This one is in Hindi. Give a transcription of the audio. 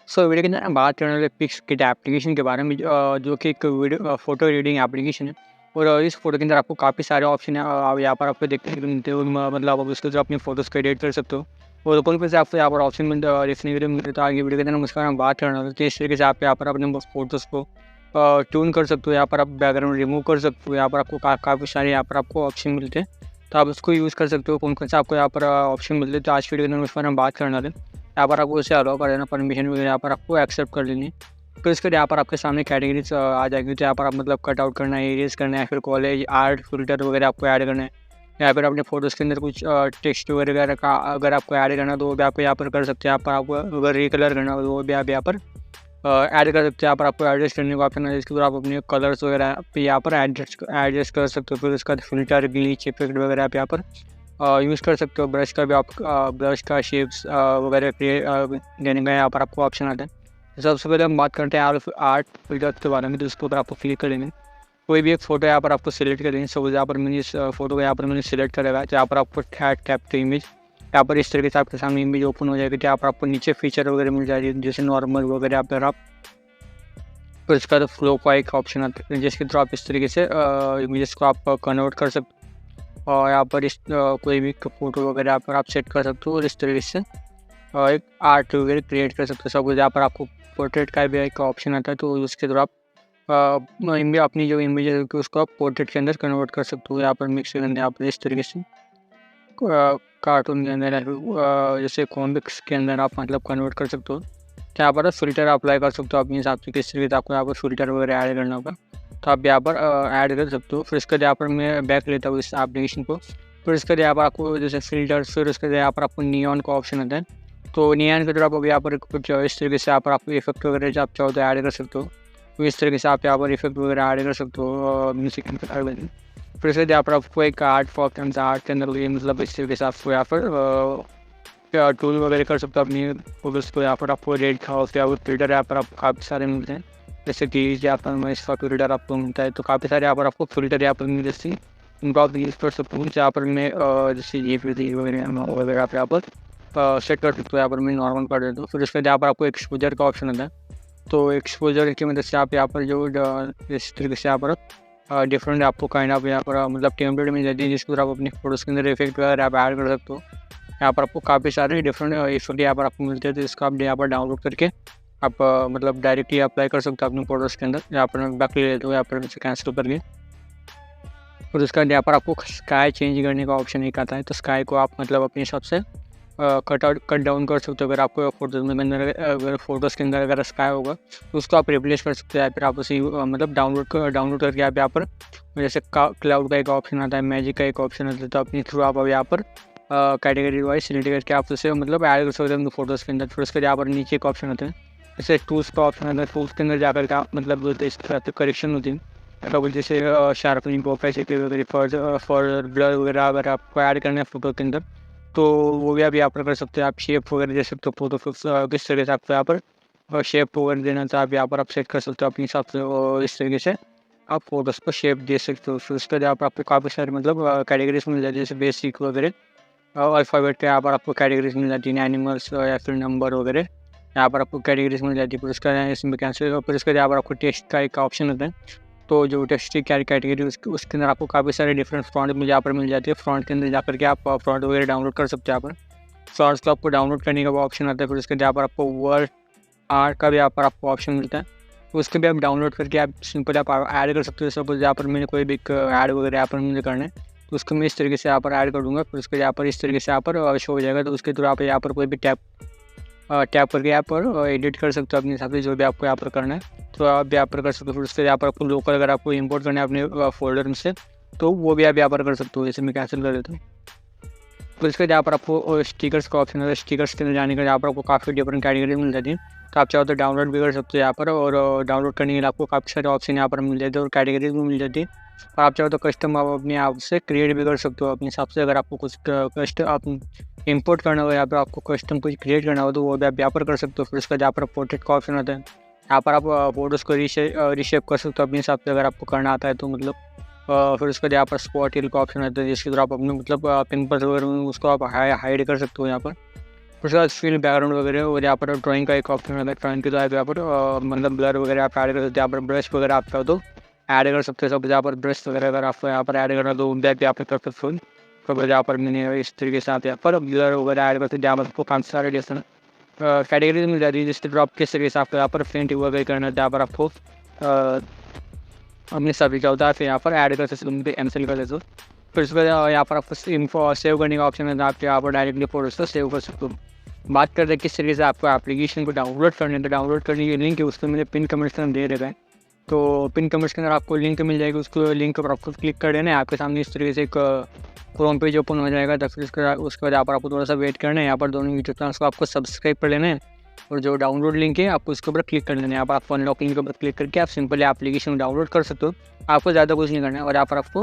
वीडियो के अंदर हम बात करने वाले PicsKit एप्लीकेशन के बारे में, जो कि एक वीडियो फ़ोटो एडिटिंग एप्लीकेशन है। और इस फ़ोटो के अंदर आपको काफ़ी सारे ऑप्शन है, यहाँ पर आपको देखने को मिलते हैं। मतलब आप उसके थ्रू अपनी फ़ोटोज़ को एडिट कर सकते हो और ऊपर पे से आपको यहाँ पर ऑप्शन देखने के लिए मिलते हैं। तो आगे वीडियो के अंदर हम उसका बात करने वाले हैं। तो इस तरीके से आप यहाँ पर अपने फ़ोटोज़ को ट्यून कर सकते हो। यहाँ पर आप बैकग्राउंड रिमूव कर सकते हो। यहाँ पर आपको काफ़ी सारे यहाँ पर आपको ऑप्शन मिलते हैं, तो आप उसको यूज़ कर सकते हो। कौन-कौन से आपको यहाँ पर ऑप्शन मिलते हैं, तो आज वीडियो के अंदर उस पर हम बात करने वाले हैं। यहाँ पर आपको उसे अलाउ कर देना, परमिशन वगैरह यहाँ पर आपको एक्सेप्ट कर लेनी है। फिर इसके यहाँ पर आपके सामने कैटेगरीज आ जाएगी। तो यहाँ पर आप मतलब कटआउट करना है, इरेज करना है, फिर कॉलेज आर्ट फिल्टर वगैरह आपको ऐड करना है। यहाँ पर अपने फोटोज़ के अंदर कुछ टेक्स्ट वगैरह का अगर आपको ऐड करना है तो वो भी आपको यहाँ पर कर सकते हैं। यहाँ पर आपको अगर रिकलर करना हो तो वो भी आप यहाँ पर ऐड कर सकते हैं। यहाँ पर आपको एडजस्ट करने का ऑप्शन है, जिसके थ्रू आप अपने कलर्स वगैरह पे यहाँ पर एडजस्ट कर सकते हो। फिर उसका फिल्टर ग्लीच इफेक्ट वगैरह आप यहाँ पर यूज़ कर सकते हो। ब्रश का भी आप ब्रश का शेप्स वगैरह देने का यहाँ पर आपको ऑप्शन आता है। तो सबसे पहले हम बात करते हैं आर्ट फिल्टर के बारे में। तो उसके ऊपर आपको क्लिक कर लेंगे, कोई भी एक फ़ोटो यहाँ पर आपको सिलेक्ट कर लेंगे। सपोज यहाँ पर मैंने इस फोटो को यहाँ पर मैंने सिलेक्ट करेगा। तो यहाँ पर आपको टैप टू इमेज, यहाँ पर इस तरीके से आपके सामने इमेज ओपन हो जाएगी। तो यहाँ पर आपको नीचे फीचर वगैरह मिल जाएगी, जैसे नॉर्मल वगैरह यहाँ पर आप। फिर इसका फ्लो का एक ऑप्शन आता है, जिसके थ्रू आप इस तरीके से इमेजेस को आप कन्वर्ट कर सकते हो। और यहाँ पर इस कोई भी फ़ोटो वगैरह यहाँ पर आप सेट कर सकते हो और इस तरीके से एक आर्ट वगैरह क्रिएट कर सकते हो। सब कुछ यहाँ पर आपको पोर्ट्रेट का भी एक ऑप्शन आता है, तो उसके थ्रू आप अपनी जो इमेज है उसको आप पोर्ट्रेट के अंदर कन्वर्ट कर सकते हो। यहाँ पर मिक्स के अंदर यहाँ पर इस तरीके से कार्टून के अंदर जैसे कॉमिक्स के अंदर आप मतलब कन्वर्ट कर सकते हो। तो यहाँ पर फिल्टर अप्लाई कर सकते हो अपने हिसाब से, किस तरीके से आपको यहाँ पर फिल्टर वगैरह ऐड करना होगा, तो आप यहाँ पर ऐड कर सकते हो। फिर इसके यहाँ पर मैं बैक लेता हूँ इस एप्लीकेशन को। फिर इसके यहाँ पर आपको जैसे फिल्टर्स, फिर उसके यहाँ पर आपको नियॉन का ऑप्शन आता है। तो नियॉन के थ्रू आप यहाँ पर कुछ इस तरीके से यहाँ पर आपको इफेक्ट वगैरह जो आप चाहो तो ऐड कर सकते हो। तो इस तरीके से आप यहाँ पर इफेक्ट वगैरह ऐड कर सकते हो म्यूजिक के अंदर। फिर इसके यहाँ पर आपको एक आर्ट आर्ट के अंदर मतलब इस तरीके से आपको यहाँ पर टूल वगैरह कर सकते हो अपनी फोटोज़ को। यहाँ पर आपको रेड हाउस या फिल्टर यहाँ पर आपको काफ़ी सारे मिलते हैं, जैसे कि यहाँ पर इसका फिल्टर आपको मिलता है। तो काफ़ी सारे यहाँ पर आपको फिल्टर यहाँ पर मिलते हैं, उनको आप यूज़ कर सकते हो। यहाँ पर मैं जैसे ये फिल्टर वगैरह आप यहाँ पर सेट कर सकते हो। यहाँ पर मैं नॉर्मल कर देता हूँ। फिर उसके यहाँ पर आपको एक्सपोजर का ऑप्शन आता है। तो एक्सपोजर की मदद से आप यहाँ पर जो इस तरीके से यहाँ पर डिफरेंट आपको काइंड ऑफ यहाँ पर मतलब टेम्पलेट मिल जाती है, जिसके थ्रू आप अपनी फोटोज़ के अंदर इफेक्ट वगैरह आप ऐड कर सकते हो। यहाँ पर आपको काफ़ी सारे डिफरेंट इफेक्ट यहाँ पर आपको मिलते हैं, तो इसको आप यहाँ पर डाउनलोड करके आप मतलब डायरेक्टली अप्लाई कर सकते हो अपने फोटोज़ के अंदर। यहाँ पर मैं बैक ले लेता हूँ, यहाँ पर इसे कैंसिल करके। फिर उसका यहाँ पर आपको स्काई चेंज करने का ऑप्शन एक आता है। तो स्काई को आप मतलब अपने हिसाब से कट डाउन कर सकते हो। अगर आपको फोटोज़ में अगर फोटोज़ के अंदर अगर स्काई होगा तो उसको आप रिप्लेस कर सकते हो, या फिर आप उसे मतलब डाउनलोड करके आप यहाँ पर जैसे क्लाउड का एक ऑप्शन आता है, मैजिक का एक ऑप्शन आता है। तो अपने थ्रू आप यहाँ पर कैटेगरी वाइज सिलेक्ट करके आप उसे मतलब ऐड कर सकते हैं फोटोज़ के अंदर। फिर उसके यहाँ पर नीचे एक ऑप्शन होता है, जैसे टूल्स का ऑप्शन आता है। टूल्स के अंदर जाकर के मतलब इस तरह से करेक्शन होती है, तो जैसे शार्पनिंग फॉर ब्लर वगैरह अगर आपको ऐड करना है फोटो के अंदर, तो वो भी आप यहाँ पर कर सकते हैं। आप शेप वगैरह दे सकते हो फोटो किस तरीके से आपको यहाँ पर शेप वगैरह देना, तो आप यहाँ पर आप सेट कर सकते हो अपने हिसाब से। और इस तरीके से आप फोटोज़ को शेप दे सकते हो। फिर उसके यहाँ पर आपको काफ़ी सारे मतलब कैटेगरीज मिल जाती है, जैसे बेसिक वगैरह अल्फ़ाबेट के यहाँ पर आपको कैटेगरीज मिल जाती है, एनिमल्स या फिर नंबर वगैरह यहाँ पर आपको कैटेगरीज मिल जाती है। फिर उसका इसमें कैंसिल, फिर उसके यहाँ पर आपको टेक्स्ट का एक ऑप्शन होता है। तो जो टेक्स्ट की कैटेगरी उसके अंदर आपको काफ़ी सारे डिफरेंट फ्रॉन्ट में यहाँ पर मिल जाती है। फ्रॉन्ट के अंदर जाकर के आप फ्रॉन्ट वगैरह डाउनलोड कर सकते हैं। यहाँ पर फ्रॉन्ट्स को आपको डाउनलोड करने का ऑप्शन आता है। फिर उसके यहाँ पर आपको वर्ड आर्ट का भी यहाँ पर आपको ऑप्शन मिलता है, तो उसके भी आप डाउनलोड करके आप सिंपल आप ऐड कर सकते हो। सपोज यहाँ पर मैंने कोई भी ऐड वगैरह यहाँ पर मुझे करना है, तो उसको मैं इस तरीके से यहाँ पर ऐड कर दूँगा। फिर उसके यहाँ पर इस तरीके से यहाँ पर शो हो जाएगा। तो उसके थ्रू आप यहाँ पर कोई भी टैप करके यहाँ पर एडिट कर सकते हो अपने हिसाब से, जो भी आपको यहाँ पर करना है तो आप यहाँ पर कर सकते हो। फिर उसके यहाँ पर आपको लोकल अगर आपको इंपोर्ट करना है अपने फोल्डर में से, तो वो भी आप यहाँ पर कर सकते हो। जैसे मैं कैंसिल कर देता हूँ। फिर इसके यहाँ पर आपको स्टिकर्स का ऑप्शन है। स्टिकर्स के अंदर जाने का यहाँ पर आपको काफ़ी डिफरेंट कैटेगरी मिल जाती है, तो आप चाहो तो डाउनलोड भी कर सकते हो यहाँ पर। और डाउनलोड करने के लिए आपको काफ़ी सारे ऑप्शन यहाँ पर मिल जाते हैं और कैटेगरीज भी मिल जाती है। और आप चाहो तो कस्टम आप अपने आप से क्रिएट भी कर सकते हो अपने हिसाब से। अगर आपको कुछ कस्टम आप इंपोर्ट करना हो, यहाँ पर आपको कस्टम कुछ क्रिएट करना हो, तो वो भी आप यहाँ पर कर सकते हो। फिर उसका यहाँ पर पोर्ट्रेट का ऑप्शन होता है, यहाँ पर आप फोटोज़ को रीशेप कर सकते हो अपने हिसाब से, अगर आपको करना आता है तो मतलब। फिर उसके यहाँ पर स्पॉट हिल का ऑप्शन होता है, जिसके थ्रू आप अपने मतलब पिंपल्स वगैरह उसको आप हाइड कर सकते हो यहाँ पर। उसके बाद फिल बैकग्राउंड वगैरह और यहाँ पर ड्राइंग का एक ऑप्शन आता है। ड्राइंग के तो यहाँ पर मतलब ब्लर वगैरह आप ऐड कर सकते हो। यहाँ पर ब्रश वगैरह आप चाहो तो ऐड कर सकते हो। सब यहाँ पर ब्रश वगैरह अगर आपको यहाँ पर ऐड करना तो बैक भी आप कर सकते हो। तो यहाँ पर मैंने इस तरीके से यहाँ पर ब्लर वगैरह ऐड करते हैं। जहाँ पर आपको काफ़ी सारे डिफरेंट कैटेगरीज मिल जाती है, जिस तरह आप किस तरीके से आपको यहाँ पर पेंट वगैरह करना है। जहाँ पर आपको अपने सभी क्या होता है, फिर यहाँ पर ऐड कर सकते हो, उन पर कैंसिल कर देते हो। फिर उसके बाद यहाँ पर आपको इन्फो सेव करने का ऑप्शन है। आप यहाँ पर डायरेक्टली फोटोज को सेव कर सकते हो। बात करते हैं किस तरीके से आपको एप्लीकेशन को डाउनलोड करने है। तो डाउनलोड करने की लिंक है, उसको मैंने पिन कमेंट्स के अंदर दे रखा है। तो पिन कमेंट्स के अंदर आपको लिंक मिल जाएगी, उसको लिंक पर आपको क्लिक कर देना है। आपके सामने इस तरीके से एक क्रोम पेज ओपन हो जाएगा। तो फिर उसके बाद यहाँ पर आपको थोड़ा सा वेट करना है। यहाँ पर दोनों यूट्यूब चैनल्स को आपको सब्सक्राइब कर लेना है और जो डाउनलोड लिंक है आपको उसके ऊपर क्लिक कर लेना है। यहाँ पर आपको अनलॉक लिंक के ऊपर क्लिक करके आप सिंपली एप्लीकेशन डाउनलोड कर सकते हो। आपको ज़्यादा कुछ नहीं करना है और यहाँ पर आपको